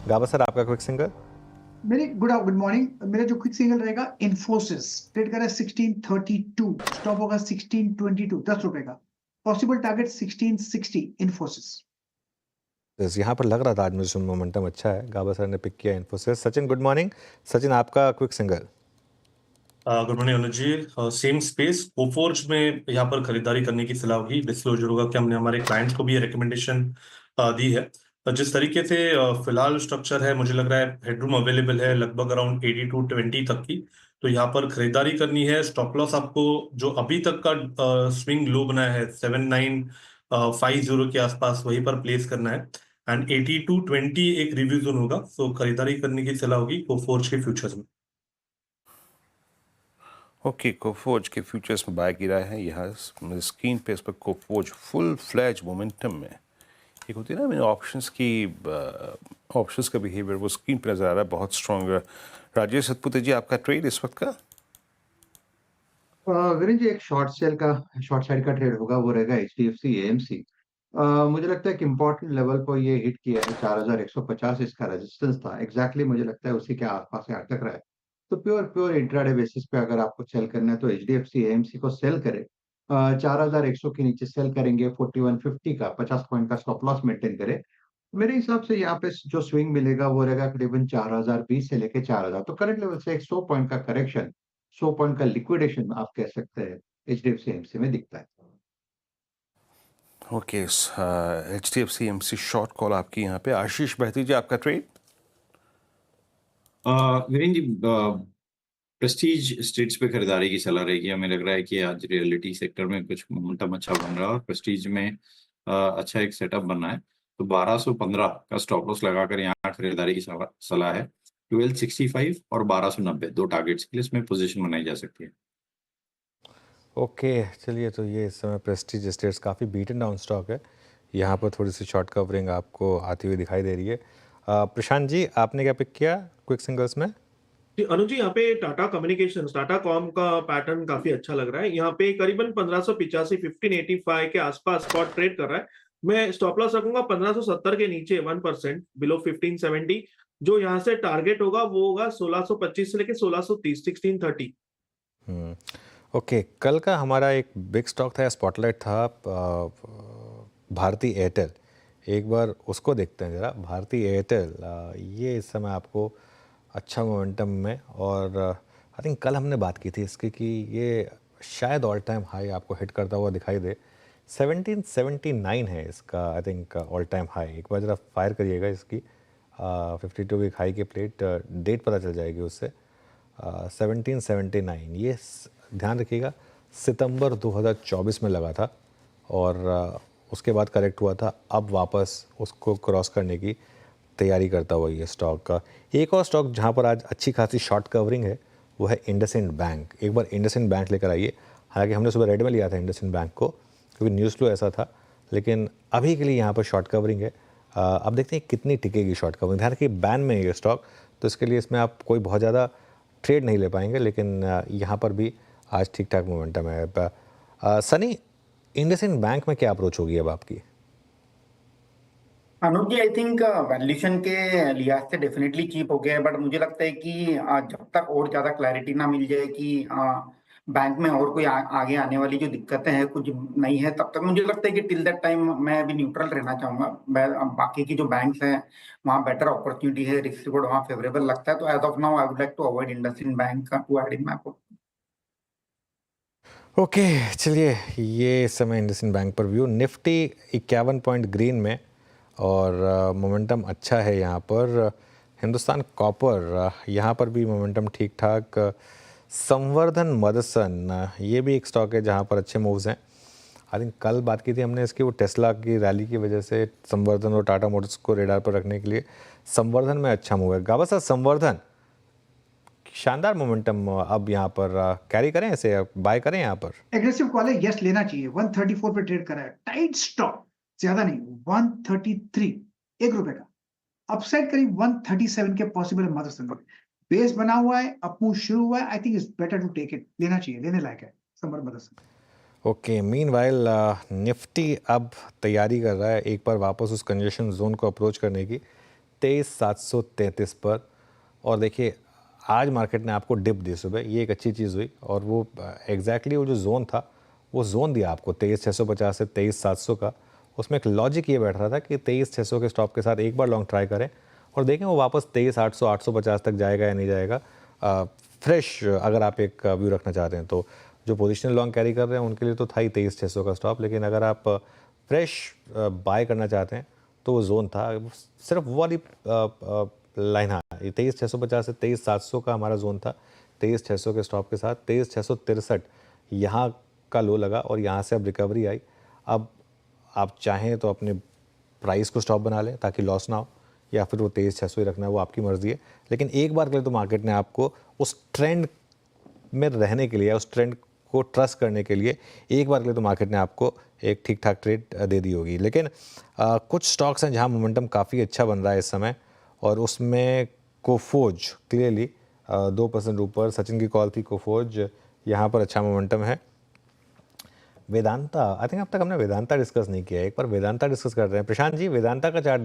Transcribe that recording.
गाबा sir, आपका quick single. मेरे good morning. मेरा जो क्विक सिंगल रहेगा इन्फोसिस, ट्रेड कर रहा है 1632, स्टॉप होगा 1622, 10 रुपए का। Possible target 1660 Infosys. यहाँ पर लग रहा था आज मुझे मोमेंटम अच्छा है। गाबा सर ने पिक किया इन्फोसिस। Sachin, good morning. सचिन, आपका quick single. Good morning Anuj ji. Same space Coforge में यहाँ पर खरीदारी करने की सलाह होगी। डिस्क्लोजर होगा कि हमने हमारे क्लाइंट्स को भी ये रिकमेंडेशन दी है। जिस तरीके से फिलहाल स्ट्रक्चर है, मुझे लग रहा है हेडरूम अवेलेबल है लगभग अराउंड 8220 तक की। तो यहाँ पर खरीदारी करनी है। स्टॉप लॉस आपको जो अभी तक का स्विंग लो बनाया है 7950 के आसपास, वहीं पर प्लेस करना है। एंड 8220 एक रिव्यू जोन होगा, तो खरीदारी करने की सलाह होगी कोफोर्ज के फ्यूचर्स में। ओके, कोफोर्ज के फ्यूचर्स में बाय गिरा है। यहाँ स्क्रीन पे इस पर कोफोर्ज फुल फ्लैज मोमेंटम में एक होती है ना, मैंने ऑप्शंस का बिहेवियर वो स्क्रीन पे नजर आ रहा है, बहुत स्ट्रॉन्ग। राजेश सतपुते जी, आपका ट्रेड इस वक्त का? वीरेन जी, एक शॉर्ट साइड का ट्रेड होगा, वो रहेगा HDFC AMC। मुझे लगता है कि इम्पोर्टेंट लेवल पर ये हिट किया है 4150, इसका रेजिस्टेंस था एग्जैक्टली। मुझे लगता है उसी के आसपास से अटक रहा है। तो प्योर इंट्राडे बेसिस पे अगर आपको सेल करना है तो HDFC AMC को सेल करे। 4100 के नीचे सेल करेंगे। 4150 का 50 पॉइंट का स्टॉप लॉस मेंटेन करे। मेरे हिसाब से यहाँ पे जो स्विंग मिलेगा वो रहेगा करीबन 4020 से लेके 4000। तो करंट लेवल से एक 100 पॉइंट का करेक्शन, 100 पॉइंट का लिक्विडेशन आप कह सकते हैं HDFC AMC में दिखता है। Okay, HDFC AMC short call आपकी यहाँ पे। आशीष बहती जी, आपका ट्रेड? वीरेन जी, प्रेस्टीज स्टेट्स पे खरीदारी की सलाह रहेगी। हमें लग रहा है कि आज रियलिटी सेक्टर में कुछ मोमेंटम अच्छा बन रहा है और प्रेस्टीज में अच्छा एक सेटअप बनना है। तो 1215 का स्टॉप लॉस लगाकर यहाँ खरीदारी की सलाह है। 1265 और 1290 दो टारगेट्स के लिए इसमें पोजीशन बनाई जा सकती है। ओके, चलिए, तो ये इस समय प्रेस्टीज एस्टेट्स काफ़ी बीटन डाउन स्टॉक है। यहाँ पर थोड़ी सी शॉर्ट कवरिंग आपको आती हुई दिखाई दे रही है। प्रशांत जी, आपने क्या पिक किया क्विक सिंगल्स में? अनुज जी, यहाँ पे टाटा कम्युनिकेशंस, टाटा कॉम का पैटर्न काफी अच्छा लग रहा है। यहाँ पे करीबन 1585 1585 के आसपास स्पॉट ट्रेड कर रहा है। मैं स्टॉप लॉस रखूंगा 1570 के नीचे 1% बिलो 1570। जो यहाँ से टारगेट होगा वो होगा 1625 से लेके 1630, 1630। ओके, कल का हमारा एक बिग स्टॉक था, स्पॉटलाइट था, भारती एयरटेल। एक बार उसको देखते हैं ज़रा। भारती एयरटेल ये इस समय आपको अच्छा मोमेंटम में, और आई थिंक कल हमने बात की थी इसकी कि ये शायद ऑल टाइम हाई आपको हिट करता हुआ दिखाई दे। 1779 है इसका I think all time high. एक बार ज़रा फायर करिएगा इसकी 52 वीक हाई के प्लेट, डेट पता चल जाएगी उससे। 1779 ये ध्यान रखिएगा सितंबर 2024 में लगा था, और उसके बाद करेक्ट हुआ था। अब वापस उसको क्रॉस करने की तैयारी करता हुआ ये स्टॉक का। एक और स्टॉक जहाँ पर आज अच्छी खासी शॉर्ट कवरिंग है वो है इंडसइंड बैंक। एक बार इंडसइंड बैंक लेकर आइए। हालांकि हमने सुबह रेड में लिया था इंडसइंड बैंक को क्योंकि न्यूज़ फ्लो ऐसा था, लेकिन अभी के लिए यहाँ पर शॉर्ट कवरिंग है। अब देखते हैं कितनी टिकेगी शॉर्ट कवरिंग। ध्यान रखिए बैन में है ये स्टॉक, तो इसके लिए इसमें आप कोई बहुत ज़्यादा ट्रेड नहीं ले पाएंगे, लेकिन यहाँ पर भी आज ठीक ठाक मोमेंटम है। सनी, इंडसइंड बैंक में क्या अप्रोच होगी अब आपकी? अनुज जी, आई थिंक वैल्यूएशन के लिहाज से डेफिनेटली चीप हो गया है, बट मुझे लगता है कि जब तक और ज्यादा क्लैरिटी ना मिल जाए कि बैंक में और कोई आगे आने वाली जो दिक्कतें हैं कुछ नहीं है, तब तक मुझे लगता है कि टिल दैट टाइम मैं अभी न्यूट्रल रहना चाहूंगा। बाकी की जो बैंक्स हैं वहाँ बेटर अपॉर्चुनिटी है, रिस्क रिवॉर्ड वहाँ फेवरेबल लगता है। तो as of now I would like to avoid IndusInd bank to add in my portfolio. Okay, चलिए, ये इस समय इंडसइंड बैंक पर व्यू। निफ्टी 51 पॉइंट ग्रीन में, और मोमेंटम अच्छा है यहाँ पर। हिंदुस्तान कॉपर, यहाँ पर भी मोमेंटम ठीक ठाक। संवर्धन मदरसन, ये भी एक स्टॉक है जहाँ पर अच्छे मूव्स हैं। आई थिंक कल बात की थी हमने इसकी, वो टेस्ला की रैली की वजह से संवर्धन और टाटा मोटर्स को रेडार पर रखने के लिए संवर्धन में अच्छा मूव है। गाबा सर, संवर्धन शानदार मोमेंटम अब यहाँ पर कैरी करें, ऐसे बाय करें यहाँ पर? एग्रेसिव कॉल है, यस लेना चाहिए। 134 पे ट्रेड करा है, टाइट स्टॉप, ज्यादा नहीं। 133, 1 रुपए का। अपसाइड करीब 137 के पॉसिबल है। मदरसन बेस बना हुआ है, अपमूव शुरू हुआ है। I think it's better to take it, लेना चाहिए, लेने लायक है संवर्धन मदरसन। ओके, मीनवाइल निफ्टी अब तैयारी कर रहा है एक बार वापस उस कंजेशन जोन को अप्रोच करने की। 23,733 पर। और देखिए आज मार्केट ने आपको डिप दी सुबह, ये एक अच्छी चीज़ हुई। और वो एग्जैक्टली वो जो जोन था वो जोन दिया आपको 23,650 से 23,700 का। उसमें एक लॉजिक ये बैठ रहा था कि 23,600 के स्टॉप के साथ एक बार लॉन्ग ट्राई करें और देखें वो वापस 23,800 850 तक जाएगा या नहीं जाएगा। फ्रेश अगर आप एक व्यू रखना चाहते हैं तो जो पोजिशनल लॉन्ग कैरी कर रहे हैं उनके लिए तो था ही 23,600 का स्टॉप, लेकिन अगर आप फ्रेश बाय करना चाहते हैं तो वो जोन था सिर्फ वो वाली लाइन। हाँ, 23,650 से 23,700 का हमारा जोन था। 23,600 के स्टॉप के साथ 23,663 यहाँ का लो लगा और यहाँ से अब रिकवरी आई। अब आप चाहें तो अपने प्राइस को स्टॉप बना लें ताकि लॉस ना हो, या फिर वो 23,600 ही रखना है, वो आपकी मर्जी है। लेकिन एक बार के लिए तो मार्केट ने आपको उस ट्रेंड में रहने के लिए, उस ट्रेंड को ट्रस्ट करने के लिए एक बार के लिए तो मार्केट ने आपको एक ठीक ठाक ट्रेड दे दी होगी। लेकिन कुछ स्टॉक्स हैं जहां मोमेंटम काफ़ी अच्छा बन रहा है इस समय, और उसमें कोफोज क्लियरली 2% ऊपर। सचिन की कॉल थी, कोफोज यहाँ पर अच्छा मोमेंटम है। वेदांता, आई थिंक अब तक हमने वेदांता डिस्कस नहीं किया है, एक बार वेदांता डिस्कस करते हैं। प्रशांत जी, वेदांता का चार्ट